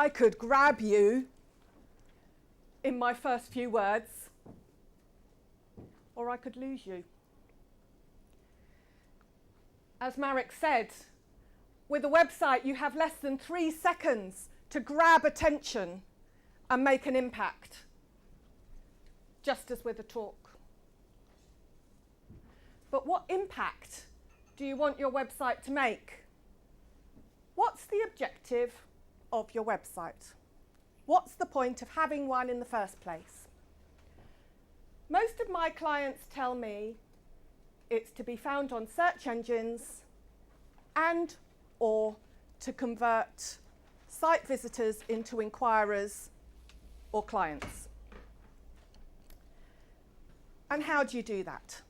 I could grab you in my first few words, or I could lose you. As Marek said, with a website you have less than 3 seconds to grab attention and make an impact, just as with a talk. But what impact do you want your website to make? What's the objective of your website? What's the point of having one in the first place? Most of my clients tell me it's to be found on search engines and or to convert site visitors into enquirers or clients. And how do you do that?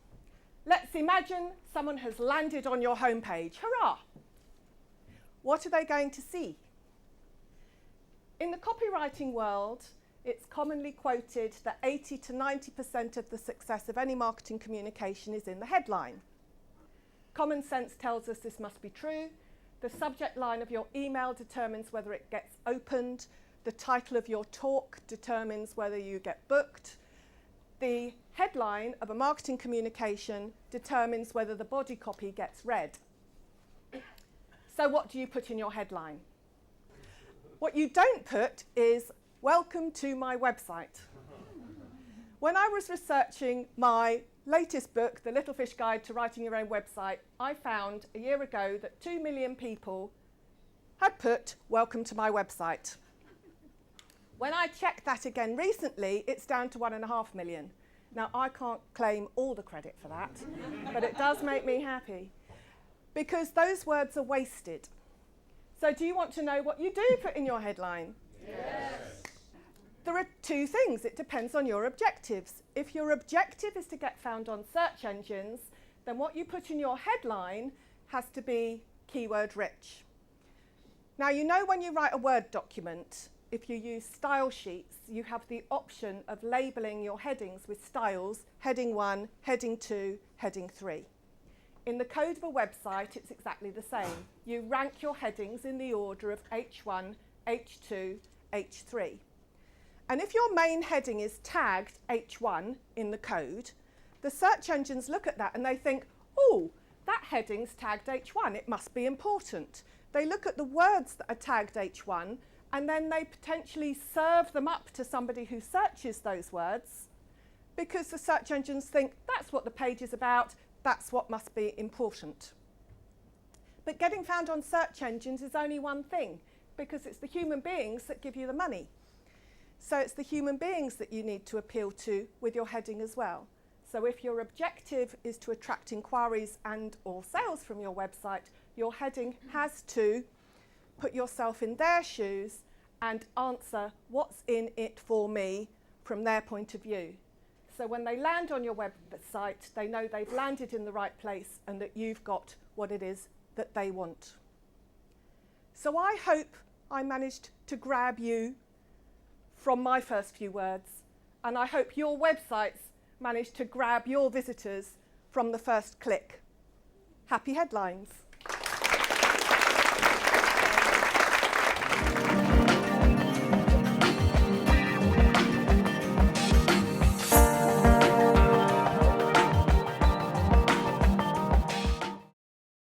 Let's imagine someone has landed on your homepage. Hurrah! What are they going to see? In the copywriting world, it's commonly quoted that 80 to 90% of the success of any marketing communication is in the headline. Common sense tells us this must be true. The subject line of your email determines whether it gets opened. The title of your talk determines whether you get booked. The headline of a marketing communication determines whether the body copy gets read. So what do you put in your headline? What you don't put is, "Welcome to my website." When I was researching my latest book, The Little Fish Guide to Writing Your Own Website, I found a year ago that 2 million people had put "Welcome to my website." When I checked that again recently, it's down to 1.5 million. Now, I can't claim all the credit for that, but it does make me happy, because those words are wasted. So do you want to know what you do put in your headline? Yes. There are 2 things. It depends on your objectives. If your objective is to get found on search engines, then what you put in your headline has to be keyword rich. Now, you know when you write a Word document, if you use style sheets, you have the option of labeling your headings with styles, heading 1, heading 2, heading 3. In the code of a website, it's exactly the same. You rank your headings in the order of H1, H2, H3. And if your main heading is tagged H1 in the code, the search engines look at that and they think, "Oh, that heading's tagged H1, it must be important." They look at the words that are tagged H1 and then they potentially serve them up to somebody who searches those words, because the search engines think that's what the page is about, that's what must be important. But getting found on search engines is only one thing, because it's the human beings that give you the money. So it's the human beings that you need to appeal to with your heading as well. So if your objective is to attract inquiries and or sales from your website, your heading has to put yourself in their shoes and answer what's in it for me from their point of view. So when they land on your website, they know they've landed in the right place and that you've got what it is that they want. So I hope I managed to grab you from my first few words, and I hope your websites managed to grab your visitors from the first click. Happy headlines.